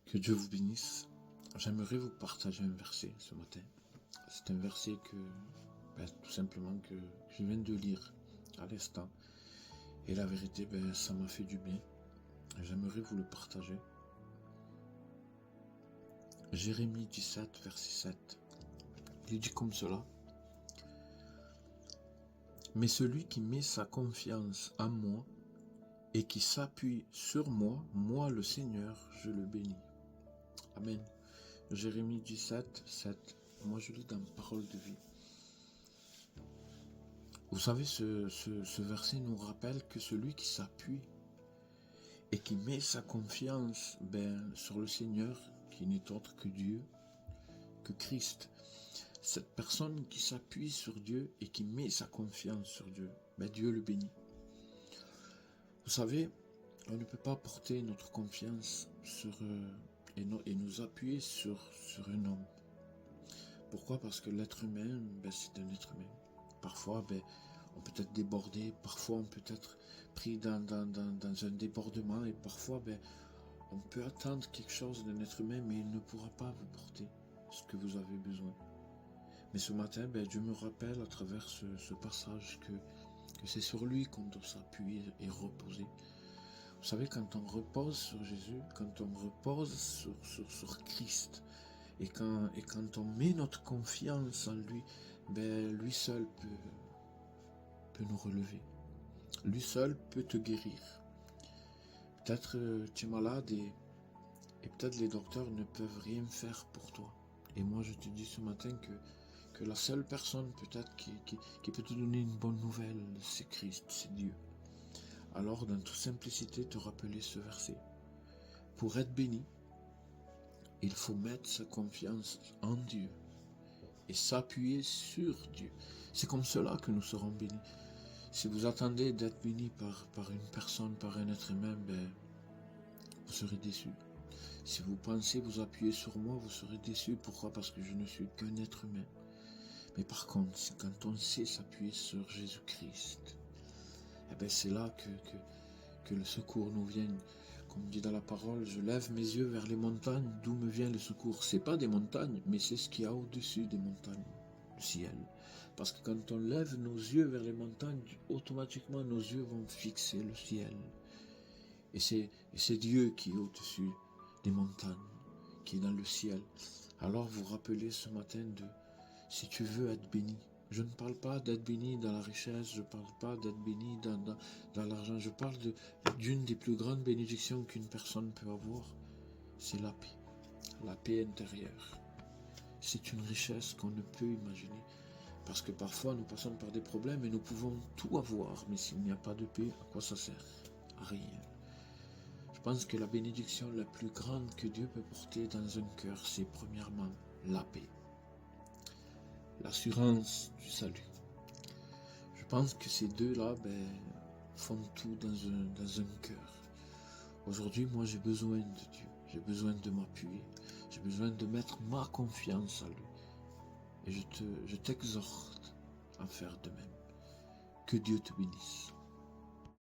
Que Dieu vous bénisse. J'aimerais vous partager un verset ce matin. C'est un verset tout simplement que je viens de lire à l'instant. Et la vérité, ça m'a fait du bien. J'aimerais vous le partager. Jérémie 17, verset 7. Il dit comme cela. Mais celui qui met sa confiance en moi et qui s'appuie sur moi, moi le Seigneur, je le bénis. Amen. Jérémie 17, 7. Moi je lis dans Parole de vie. Vous savez, ce verset nous rappelle que celui qui s'appuie et qui met sa confiance sur le Seigneur, qui n'est autre que Dieu, que Christ, cette personne qui s'appuie sur Dieu et qui met sa confiance sur Dieu, Dieu le bénit. Vous savez, on ne peut pas porter notre confiance et nous appuyer sur un homme. Pourquoi? Parce que l'être humain, c'est un être humain. Parfois, on peut être débordé, parfois on peut être pris dans un débordement, et parfois, on peut attendre quelque chose d'un être humain, mais il ne pourra pas vous porter ce que vous avez besoin. Mais ce matin, Dieu me rappelle à travers ce passage que c'est sur lui qu'on doit s'appuyer et reposer. Vous savez, quand on repose sur Jésus, quand on repose sur Christ, et quand on met notre confiance en lui, lui seul peut nous relever. Lui seul peut te guérir. Peut-être tu es malade et peut-être les docteurs ne peuvent rien faire pour toi. Et moi je te dis ce matin que la seule personne peut-être qui peut te donner une bonne nouvelle, c'est Christ, c'est Dieu. Alors dans toute simplicité, te rappeler ce verset. Pour être béni, il faut mettre sa confiance en Dieu et s'appuyer sur Dieu. C'est comme cela que nous serons bénis. Si vous attendez d'être béni par une personne, par un être humain, vous serez déçus. Si vous pensez vous appuyer sur moi, vous serez déçus. Pourquoi? Parce que je ne suis qu'un être humain. Mais par contre, quand on sait s'appuyer sur Jésus-Christ, c'est là que le secours nous vient. Comme dit dans la parole, je lève mes yeux vers les montagnes, d'où me vient le secours. C'est pas des montagnes, mais c'est ce qu'il y a au-dessus des montagnes, le ciel. Parce que quand on lève nos yeux vers les montagnes, automatiquement nos yeux vont fixer le ciel. Et c'est Dieu qui est au-dessus des montagnes, qui est dans le ciel. Alors vous rappelez ce matin si tu veux être béni, je ne parle pas d'être béni dans la richesse, je ne parle pas d'être béni dans l'argent, je parle d'une des plus grandes bénédictions qu'une personne peut avoir, c'est la paix intérieure. C'est une richesse qu'on ne peut imaginer, parce que parfois nous passons par des problèmes et nous pouvons tout avoir, mais s'il n'y a pas de paix, à quoi ça sert? À rien. Je pense que la bénédiction la plus grande que Dieu peut porter dans un cœur, c'est premièrement la paix. L'assurance du salut. Je pense que ces deux-là font tout dans un cœur. Aujourd'hui, moi j'ai besoin de Dieu, j'ai besoin de m'appuyer, j'ai besoin de mettre ma confiance en lui. Et je t'exhorte à faire de même. Que Dieu te bénisse.